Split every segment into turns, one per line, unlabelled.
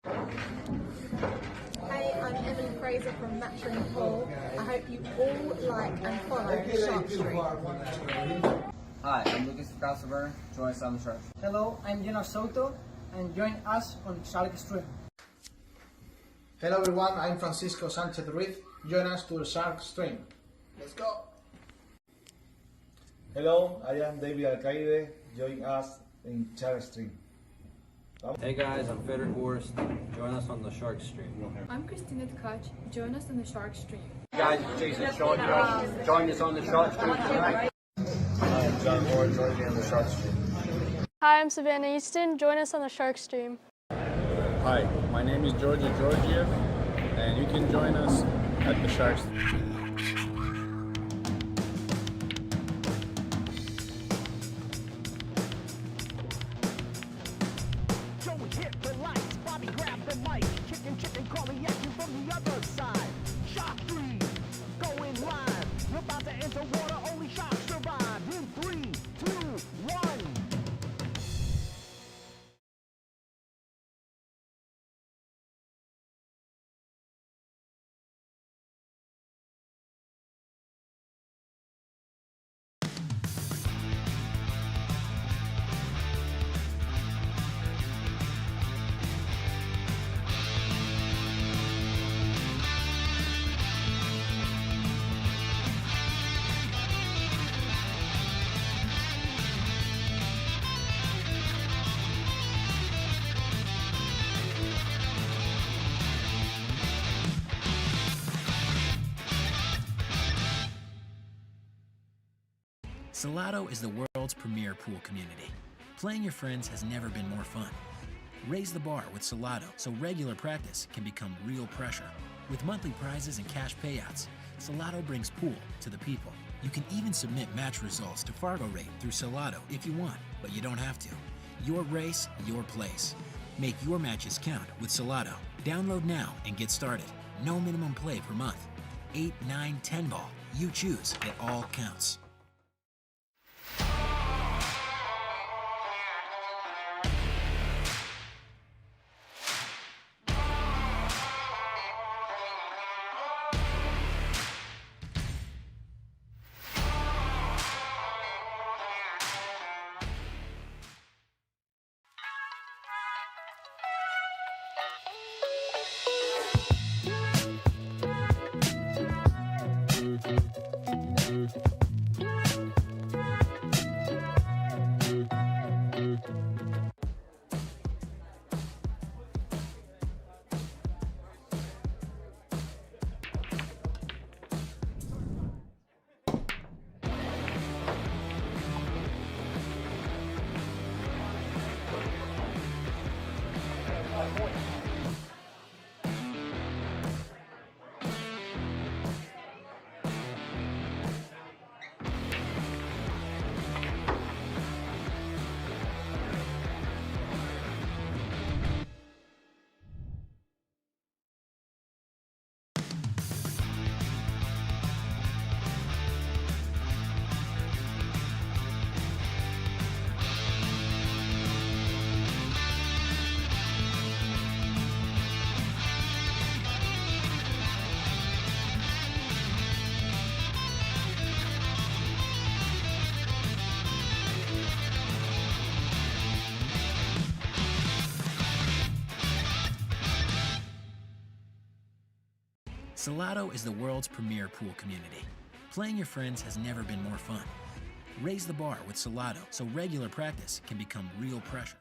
Hey, I'm Emily Fraser from Matching Paul. I hope you all like and follow the Sharkstream.
Hi, I'm Lucas Calcifer. Join us on the Shark.
Hello, I'm Jonas Soto, and join us on Sharkstream.
Hello everyone, I'm Francisco Sanchez Ruiz. Join us to the Sharkstream. Let's go!
Hello, I am David Alcaide. Join us in Sharkstream.
Hey guys, I'm Fedor Gorst. Join us on the Shark Stream.
I'm Christina Teutscher. Join us on the Shark Stream.
Hey guys, it's Jason Shaw. Join us on the Shark Stream tonight.
Hi, I'm John Moore. Join me on the Sharkstream.
Hi, I'm Savannah Easton. Join us on the Sharkstream.
Hi, my name is Georgia Georgiev, and you can join us at the Sharkstream.
Salotto is the world's premier pool community. Playing your friends has never been more fun. Raise the bar with Salotto so regular practice can become real pressure. With monthly prizes and cash payouts, Salotto brings pool to the people. You can even submit match results to Fargo Rate through Salotto if you want, but you don't have to. Your race, your place. Make your matches count with Salotto. Download now and get started. No minimum play per month. 8, 9, 10 ball. You choose. It all counts. Salotto is the world's premier pool community. Playing your friends has never been more fun. Raise the bar with Salotto so regular practice can become real pressure.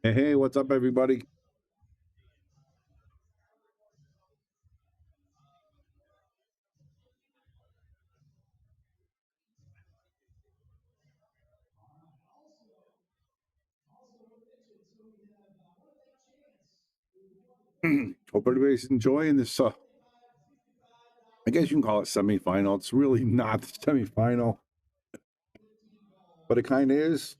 Hey, what's up, everybody? Hope everybody's enjoying this. I guess you can call it semifinal. It's really not the semifinal, but it kind of is.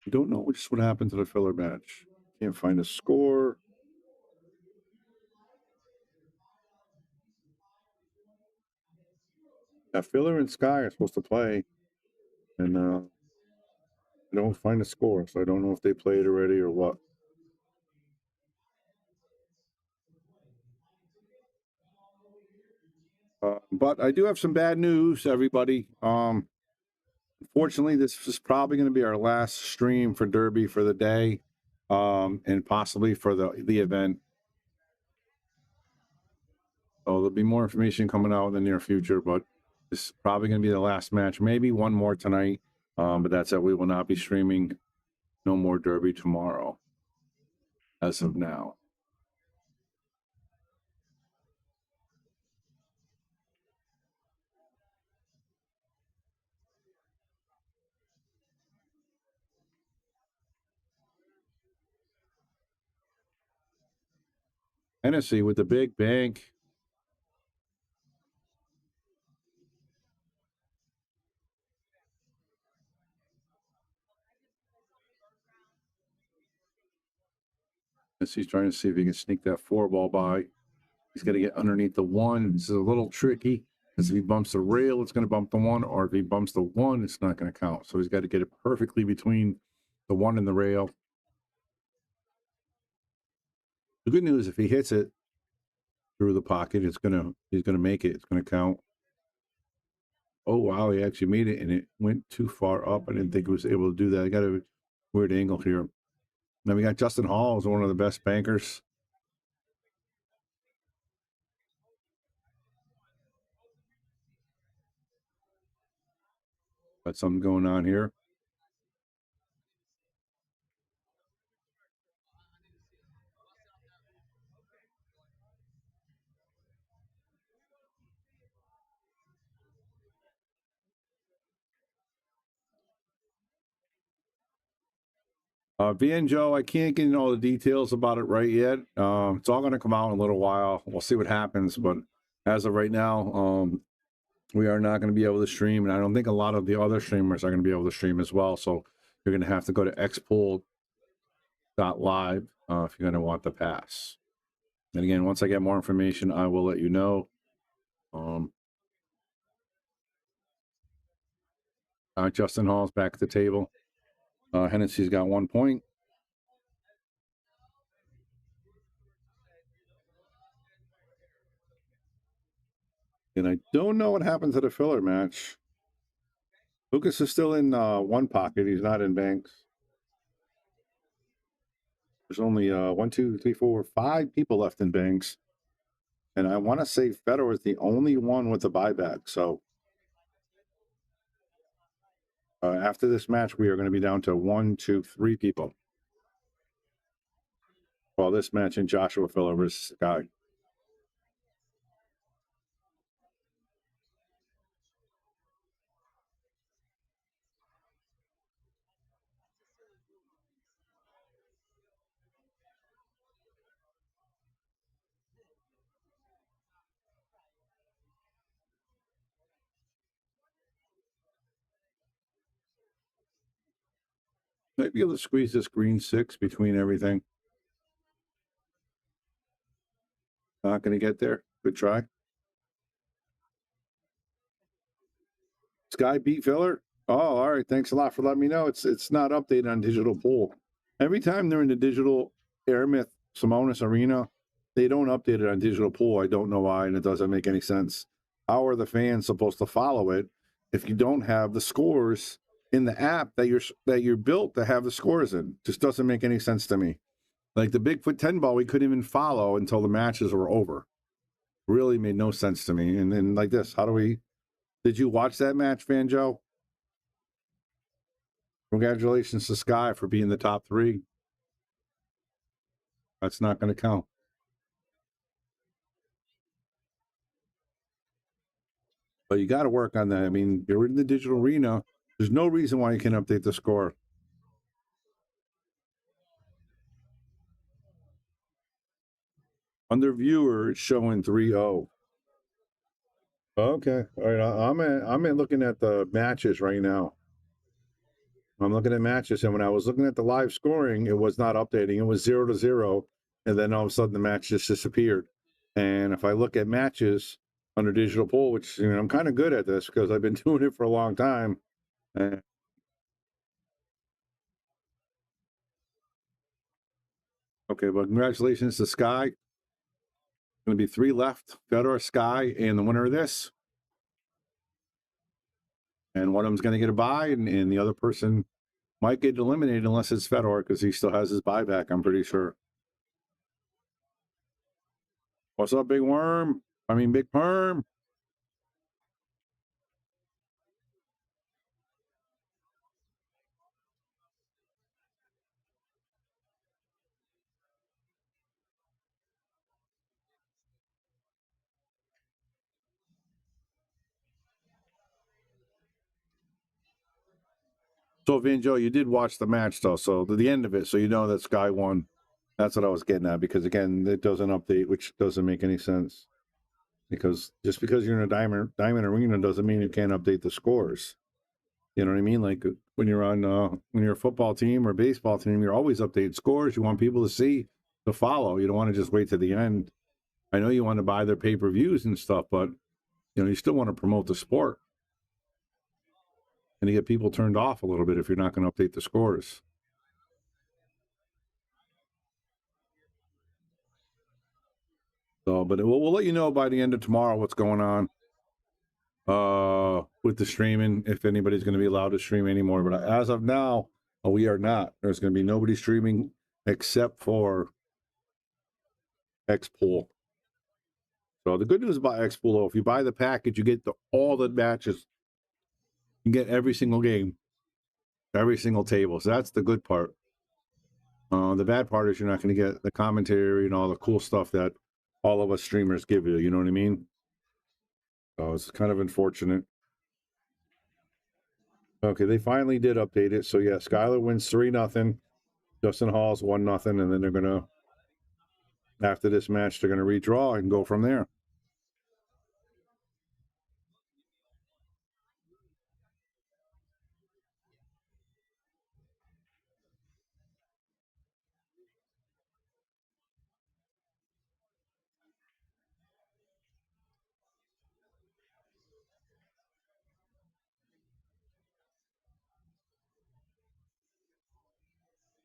You don't know just what happened to the filler match. Can't find a score. Yeah, Filler and Sky are supposed to play, and I don't find a score, so I don't know if they played already or what. But I do have some bad news, everybody. Unfortunately, this is probably going to be our last stream for Derby for the day, and possibly for the event. So there'll be more information coming out in the near future, but this is probably going to be the last match. Maybe one more tonight, but that's it. We will not be streaming no more Derby tomorrow, as of now. Hennessey with the big bank. Hennessey's trying to see if he can sneak that 4-ball by. He's going to get underneath the 1. This is a little tricky because if he bumps the rail, it's going to bump the 1, or if he bumps the 1, it's not going to count. So he's got to get it perfectly between the 1 and the rail. The good news, if he hits it through the pocket, he's gonna make it. It's gonna count. Oh wow, he actually made it, and it went too far up. I didn't think he was able to do that. I got a weird angle here. Now we got Justin Hall, who's one of the best bankers. Got something going on here. V and Joe, I can't get into all the details about it right yet. It's all going to come out in a little while. We'll see what happens. But as of right now, we are not going to be able to stream. And I don't think a lot of the other streamers are going to be able to stream as well. So you're going to have to go to xpool.live if you're going to want the pass. And again, once I get more information, I will let you know. Justin Hall's back at the table. Hennessey's got 1 point. And I don't know what happened to the filler match. Lucas is still in one pocket. He's not in banks. There's only 1, 2, 3, 4, 5 people left in banks. And I want to say Fedor is the only one with a buyback. So after this match, we are going to be down to 1, 2, 3 people. Well, this match in Joshua Filler versus Sky. Might be able to squeeze this green 6 between everything. Not going to get there. Good try. Sky beat Filler. Oh, all right. Thanks a lot for letting me know. It's not updated on digital pool. Every time they're in the digital Aramith Simonis arena, they don't update it on digital pool. I don't know why, and it doesn't make any sense. How are the fans supposed to follow it if you don't have the scores in the app that you're built to have the scores in? Just doesn't make any sense to me. Like the Bigfoot 10 ball, we couldn't even follow until the matches were over. Really made no sense to me. And then like this, how do we? Did you watch that match, Van Joe? Congratulations to Sky for being the top 3. That's not going to count. But you got to work on that. I mean, you're in the digital arena. There's no reason why you can't update the score. Under viewer, it's showing 3-0. Okay. All right. I'm looking at the matches right now. I'm looking at matches, and when I was looking at the live scoring, it was not updating. It was 0-0, and then all of a sudden the match just disappeared. And if I look at matches under digital pool, which I'm kind of good at this because I've been doing it for a long time. Okay, well, congratulations to Sky. Going to be 3 left: Fedor, Sky, and the winner of this. And one of them's going to get a bye, and the other person might get eliminated unless it's Fedor because he still has his buyback, I'm pretty sure. What's up, Big Worm? I mean, Big Perm. So, Vanjo, you did watch the match, though, so the end of it, so you know that Sky won. That's what I was getting at, because, again, it doesn't update, which doesn't make any sense. Because just because you're in a diamond arena doesn't mean you can't update the scores. You know what I mean? Like when you're on, when you're a football team or baseball team, you're always updating scores. You want people to see, to follow. You don't want to just wait to the end. I know you want to buy their pay-per-views and stuff, but, you still want to promote the sport. And you get people turned off a little bit if you're not going to update the scores. So, but we'll let you know by the end of tomorrow what's going on with the streaming, if anybody's going to be allowed to stream anymore. But as of now, we are not. There's going to be nobody streaming except for X-Pool. So the good news about X-Pool, if you buy the package, you get all the matches. You get every single game, every single table. So that's the good part. The bad part is you're not going to get the commentary and all the cool stuff that all of us streamers give you. You know what I mean? So it's kind of unfortunate. Okay, they finally did update it. So yeah, Skylar wins 3-0. Justin Hall's 1-0, and then they're gonna, after this match, they're gonna redraw and go from there.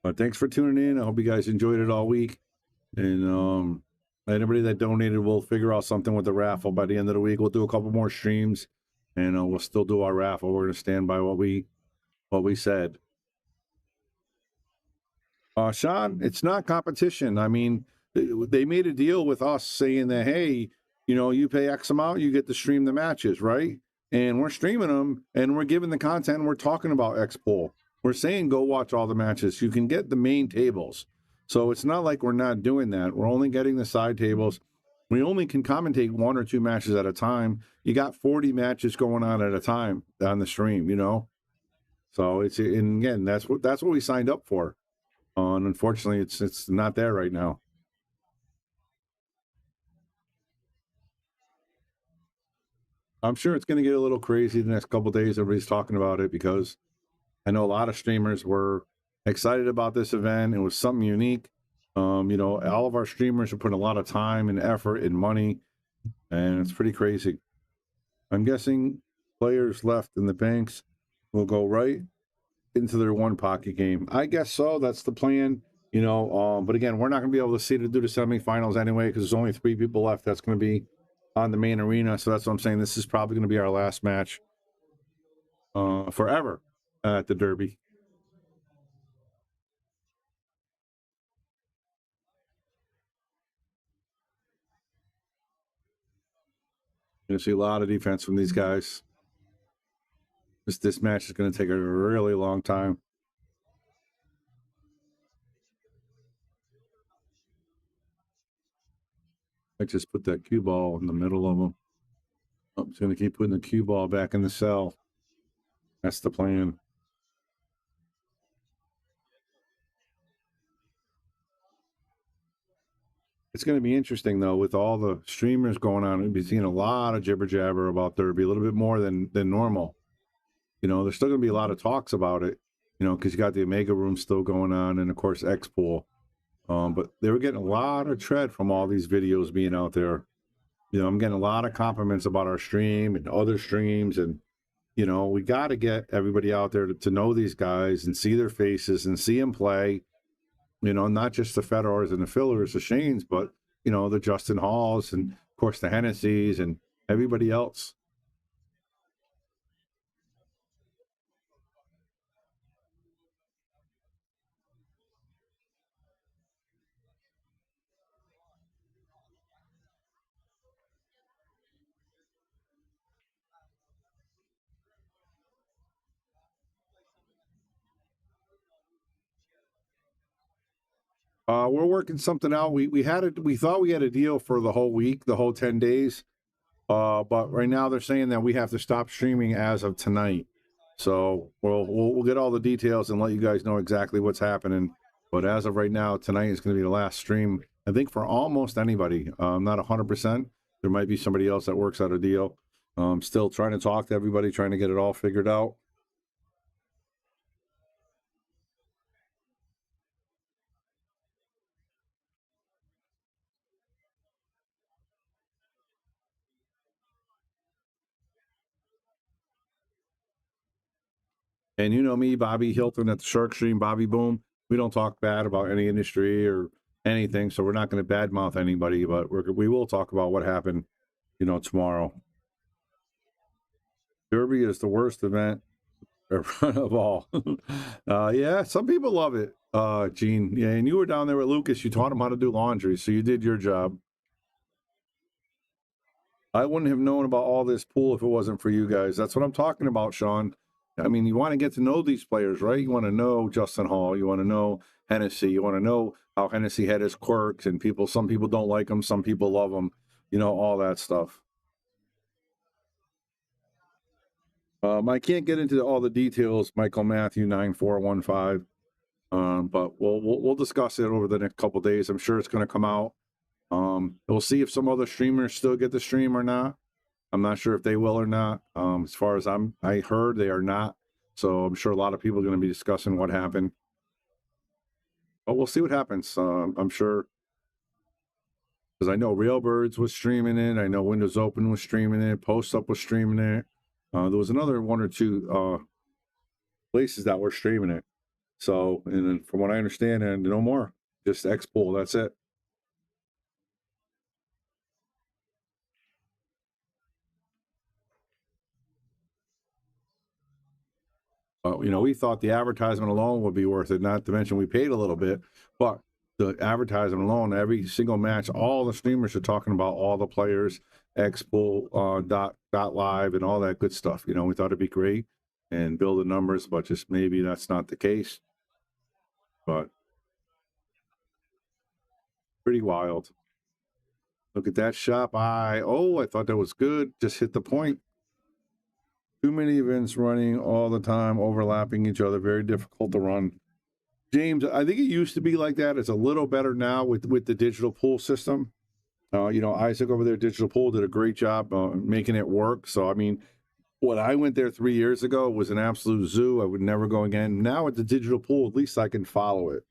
But thanks for tuning in. I hope you guys enjoyed it all week. And anybody that donated, we'll figure out something with the raffle by the end of the week. We'll do a couple more streams, and we'll still do our raffle. We're going to stand by what we said. Sean, it's not competition. I mean, they made a deal with us saying that, hey, you pay X amount, you get to stream the matches, right? And we're streaming them, and we're giving the content, and we're talking about X-Pool. We're saying go watch all the matches. You can get the main tables. So it's not like we're not doing that. We're only getting the side tables. We only can commentate 1 or 2 matches at a time. You got 40 matches going on at a time on the stream, So it's, and again, that's what we signed up for. And unfortunately, it's not there right now. I'm sure it's going to get a little crazy the next couple of days. Everybody's talking about it because I know a lot of streamers were excited about this event. It was something unique. All of our streamers are putting a lot of time and effort and money, and it's pretty crazy. I'm guessing players left in the banks will go right into their one pocket game. I guess so. That's the plan. But again, we're not going to be able to see to do the semifinals anyway because there's only 3 people left. That's going to be on the main arena. So that's what I'm saying. This is probably going to be our last match forever at the Derby. You're going to see a lot of defense from these guys. This match is going to take a really long time. I just put that cue ball in the middle of them. I'm just going to keep putting the cue ball back in the cell. That's the plan. It's going to be interesting, though, with all the streamers going on. We'll be seeing a lot of jibber jabber about Derby, a little bit more than normal. You know, there's still going to be a lot of talks about it, you know, because you got the Omega room still going on, and of course X-Pool. But they were getting a lot of tread from all these videos being out there. You know, I'm getting a lot of compliments about our stream and other streams, and you know, we got to get everybody out there to know these guys and see their faces and see them play. You know, not just the Fedors and the Fillers, the Shanes, but, you know, the Justin Halls and, of course, the Hennesseys and everybody else. We're working something out. We thought we had a deal for the whole week, the whole 10 days. But right now they're saying that we have to stop streaming as of tonight. So we'll get all the details and let you guys know exactly what's happening. But as of right now, tonight is going to be the last stream, I think, for almost anybody. Not 100%. There might be somebody else that works out a deal. Still trying to talk to everybody, trying to get it all figured out. And you know me, Bobby Hilton at the Shark Stream, Bobby Boom. We don't talk bad about any industry or anything, so we're not going to badmouth anybody, but we will talk about what happened, you know, tomorrow. Derby is the worst event of all. Yeah, some people love it, Gene. Yeah, and you were down there with Lucas. You taught him how to do laundry, so you did your job. I wouldn't have known about all this pool if it wasn't for you guys. That's what I'm talking about, Sean. I mean, you want to get to know these players, right? You want to know Justin Hall. You want to know Hennessey. You want to know how Hennessey had his quirks, and some people don't like him. Some people love him. You know, all that stuff. I can't get into all the details, Michael Matthew 9415. But we'll discuss it over the next couple of days. I'm sure it's going to come out. We'll see if some other streamers still get the stream or not. I'm not sure if they will or not. As far as I heard, they are not. So I'm sure a lot of people are going to be discussing what happened. But we'll see what happens. I'm sure, because I know Railbirds was streaming it. I know Windows Open was streaming it. Post Up was streaming it. There was another one or two places that were streaming it. So, and then from what I understand, and no more, just X-Pool. That's it. You know, we thought the advertisement alone would be worth it, not to mention we paid a little bit, but the advertisement alone, every single match, all the streamers are talking about all the players, X-Pool, dot live and all that good stuff. You know, we thought it'd be great and build the numbers, but just maybe that's not the case. But pretty wild. Look at that shot by, I thought that was good. Just hit the point. Too many events running all the time, overlapping each other. Very difficult to run. James, I think it used to be like that. It's a little better now with the digital pool system. You know, Isaac over there, Digital Pool, did a great job making it work. So, I mean, when I went there 3 years ago, it was an absolute zoo. I would never go again. Now at the Digital Pool, at least I can follow it.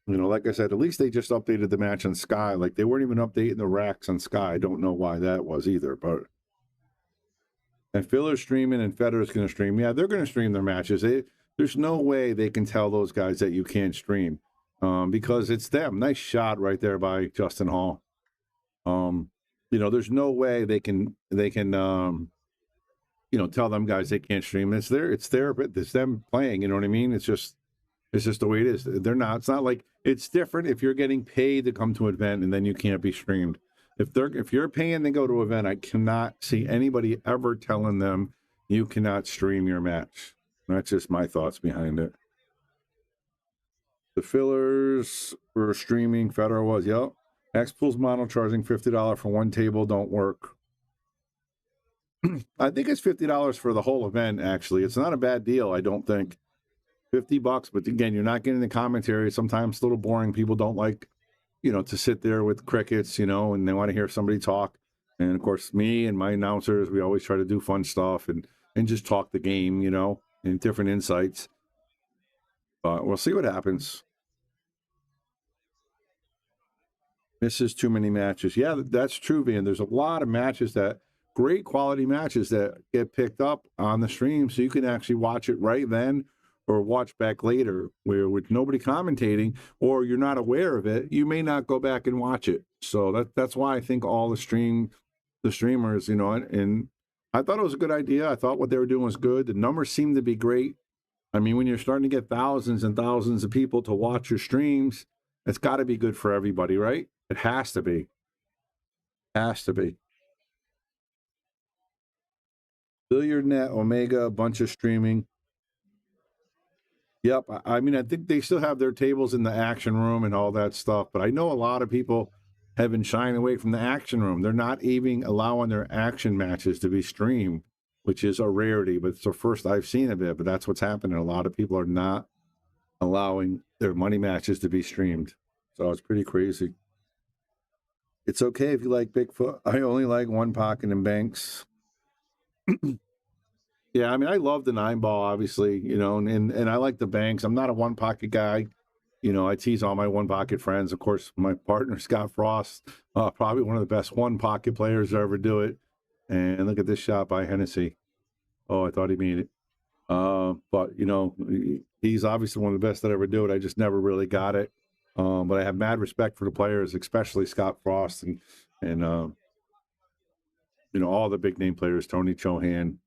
You know, like I said, at least they just updated the match on Sky. Like, they weren't even updating the racks on Sky. I don't know why that was either, but... And Filler's streaming and Fedor's going to stream. Yeah, they're going to stream their matches. There's no way they can tell those guys that you can't stream because it's them. Nice shot right there by Justin Hall. You know, there's no way they can you know, tell them guys they can't stream. It's them playing. You know what I mean? It's just the way it is. It's not like it's different if you're getting paid to come to an event and then you can't be streamed. If you're paying to go to an event, I cannot see anybody ever telling them you cannot stream your match. That's just my thoughts behind it. The Fillers were streaming. Fedor was, yep. X-Pool's model charging $50 for one table don't work. I think it's $50 for the whole event, actually. It's not a bad deal, I don't think. $50, but again, you're not getting the commentary. Sometimes it's a little boring. People don't like, to sit there with crickets, and they want to hear somebody talk. And of course, me and my announcers, we always try to do fun stuff and just talk the game, and different insights. But we'll see what happens. Misses too many matches. Yeah, that's true, Van. There's a lot of matches great quality matches that get picked up on the stream, so you can actually watch it right then or watch back later, where with nobody commentating or you're not aware of it, you may not go back and watch it. So that's why I think all the streamers, and I thought it was a good idea. I thought what they were doing was good. The numbers seemed to be great. I mean, when you're starting to get thousands and thousands of people to watch your streams, it's got to be good for everybody, right? It has to be. Has to be. BilliardNet, Omega, a bunch of streaming. Yep. I mean, I think they still have their tables in the action room and all that stuff, but I know a lot of people have been shying away from the action room. They're not even allowing their action matches to be streamed, which is a rarity, but it's the first I've seen of it. But that's what's happening. A lot of people are not allowing their money matches to be streamed. So it's pretty crazy. It's okay if you like Bigfoot. I only like one pocket and banks. Yeah, I mean, I love the 9-ball, obviously, and I like the banks. I'm not a one pocket guy. I tease all my one pocket friends. Of course, my partner, Scott Frost, probably one of the best one pocket players to ever do it. And look at this shot by Hennessey. Oh, I thought he made it. But, he's obviously one of the best that ever do it. I just never really got it. But I have mad respect for the players, especially Scott Frost and all the big name players, Tony Chohan,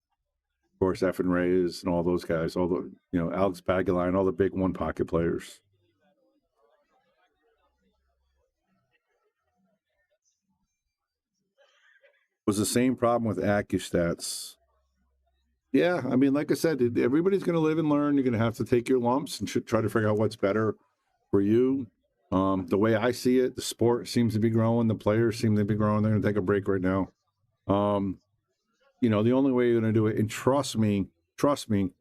of course, Effin Reyes and all those guys, all the, Alex Pagaline, all the big one pocket players. Was the same problem with AccuStats. Yeah, I mean, like I said, everybody's going to live and learn. You're going to have to take your lumps and try to figure out what's better for you. The way I see it, the sport seems to be growing. The players seem to be growing. They're going to take a break right now. The only way you're going to do it, and trust me, the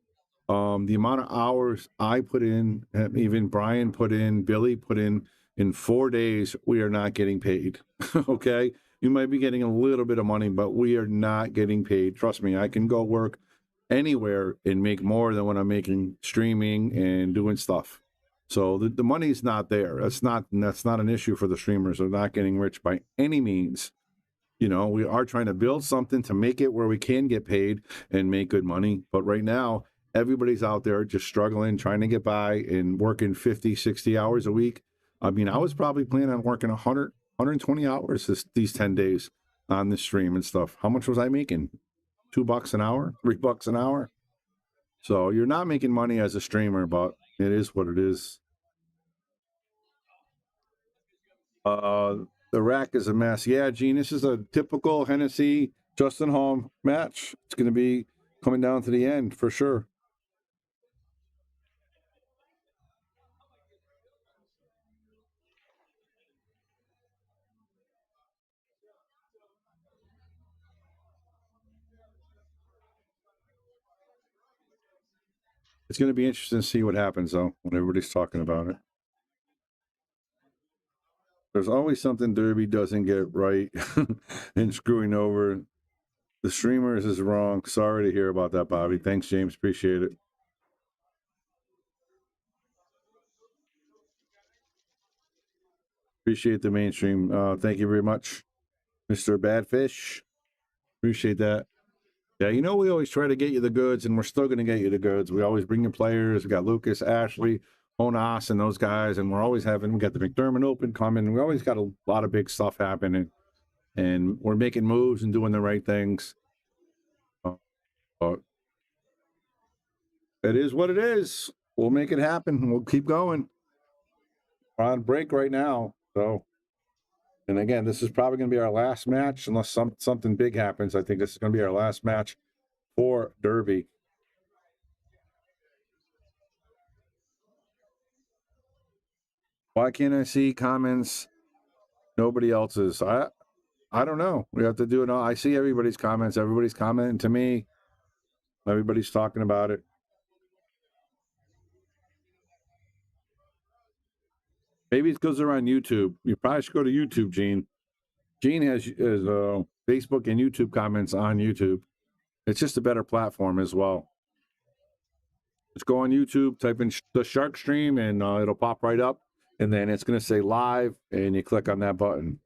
amount of hours I put in, even Brian put in, Billy put in 4 days, we are not getting paid. Okay? You might be getting a little bit of money, but we are not getting paid. Trust me, I can go work anywhere and make more than what I'm making streaming and doing stuff. So the money's not there. That's not an issue for the streamers. They're not getting rich by any means. We are trying to build something to make it where we can get paid and make good money. But right now, everybody's out there just struggling, trying to get by and working 50, 60 hours a week. I mean, I was probably planning on working 100, 120 hours these 10 days on this stream and stuff. How much was I making? $2 an hour? $3 an hour? So you're not making money as a streamer, but it is what it is. The rack is a mess. Yeah, Gene, this is a typical Hennessey Justin Hall match. It's going to be coming down to the end for sure. It's going to be interesting to see what happens, though, when everybody's talking about it. There's always something Derby doesn't get right and screwing over the streamers is wrong. Sorry to hear about that, Bobby. Thanks, James. Appreciate it. Appreciate the mainstream. Thank you very much, Mr. Badfish. Appreciate that. Yeah, we always try to get you the goods, and we're still going to get you the goods. We always bring you players. We got Lucas, Ashley, Onas, and those guys, and we got the McDermott Open coming. We always got a lot of big stuff happening, and we're making moves and doing the right things. But it is what it is. We'll make it happen. We'll keep going. We're on break right now, so. And again, this is probably going to be our last match unless something big happens. I think this is going to be our last match for Derby. Why can't I see comments Nobody else is. I don't know. We have to do it. I see everybody's comments. Everybody's commenting to me. Everybody's talking about it. Maybe it's because they're on YouTube. You probably should go to YouTube, Gene. Gene has Facebook and YouTube comments on YouTube. It's just a better platform as well. Just go on YouTube, type in the Shark Stream, and it'll pop right up. And then it's going to say live, and you click on that button.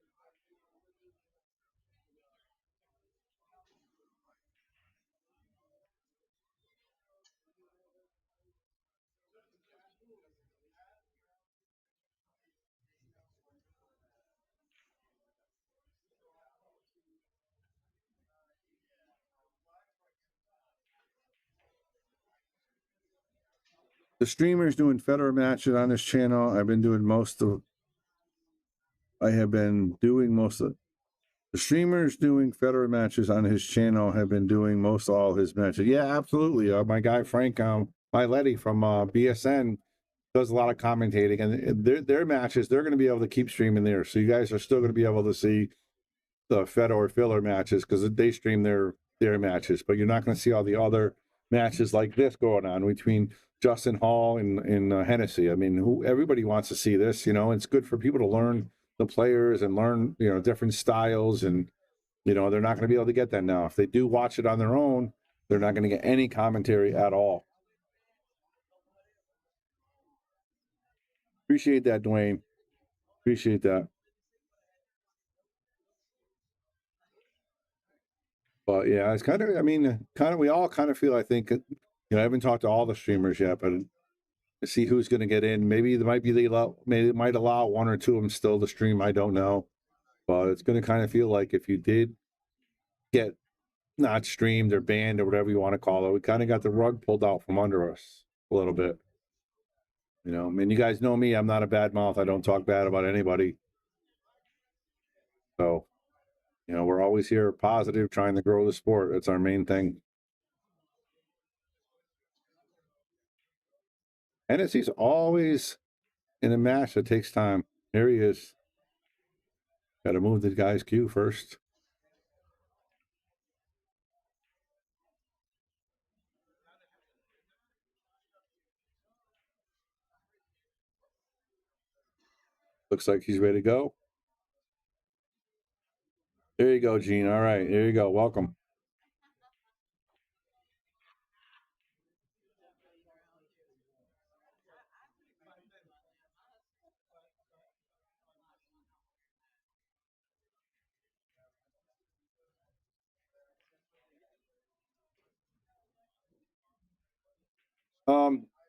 The streamer's doing Fedor matches on this channel. I have been doing most of the streamers doing Fedor matches on his channel have been doing most all his matches. Yeah, absolutely. My guy Frank Miletti from BSN does a lot of commentating, and their matches, they're going to be able to keep streaming there. So you guys are still going to be able to see the Fedor filler matches because they stream their matches, but you're not going to see all the other matches like this going on between Justin Hall and Hennessey. I mean, everybody wants to see this. It's good for people to learn the players and learn different styles, and they're not going to be able to get that now. If they do watch it on their own, they're not going to get any commentary at all. Appreciate that, Dwayne. Appreciate that. But yeah, it's kind of, we all kind of feel, I think, I haven't talked to all the streamers yet, but to see who's going to get in. Maybe it might allow one or two of them still to stream. I don't know. But it's going to kind of feel like if you did get not streamed or banned or whatever you want to call it, we kind of got the rug pulled out from under us a little bit. You guys know me. I'm not a bad mouth. I don't talk bad about anybody. So, we're always here positive, trying to grow the sport. That's our main thing. Hennessey's always in a match that takes time. Here he is. Got to move the guy's cue first. Looks like he's ready to go. There you go, Gene. All right, there you go. Welcome.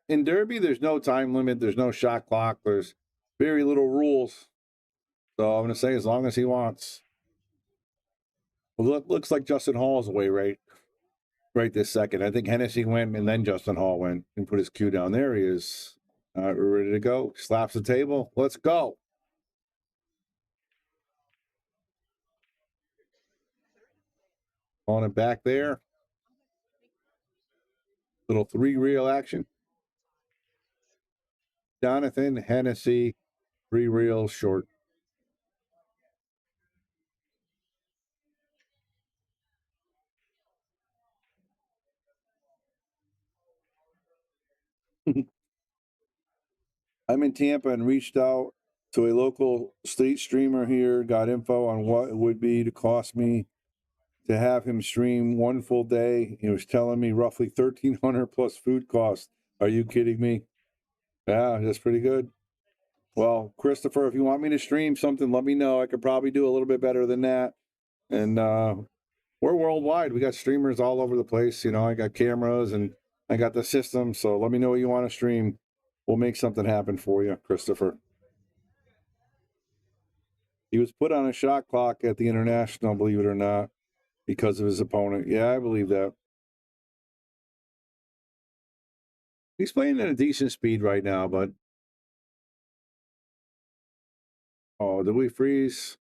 In Derby, there's no time limit. There's no shot clock. There's very little rules. So I'm going to say as long as he wants. Well, it looks like Justin Hall's away right this second. I think Hennessey went and then Justin Hall went and put his cue down. There he is. All right, we're ready to go. Slaps the table. Let's go. On it back there. Little 3-reel action. Jonathan Hennessey, 3-reel short. I'm in Tampa and reached out to a local state streamer here, got info on what it would be to cost me to have him stream one full day. He was telling me roughly $1,300 plus food costs. Are you kidding me? Yeah, that's pretty good. Well, Christopher, if you want me to stream something, let me know. I could probably do a little bit better than that. And we're worldwide. We got streamers all over the place. I got cameras and I got the system. So let me know what you want to stream. We'll make something happen for you, Christopher. He was put on a shot clock at the International, believe it or not, because of his opponent. Yeah, I believe that. He's playing at a decent speed right now, but... Oh, did we freeze?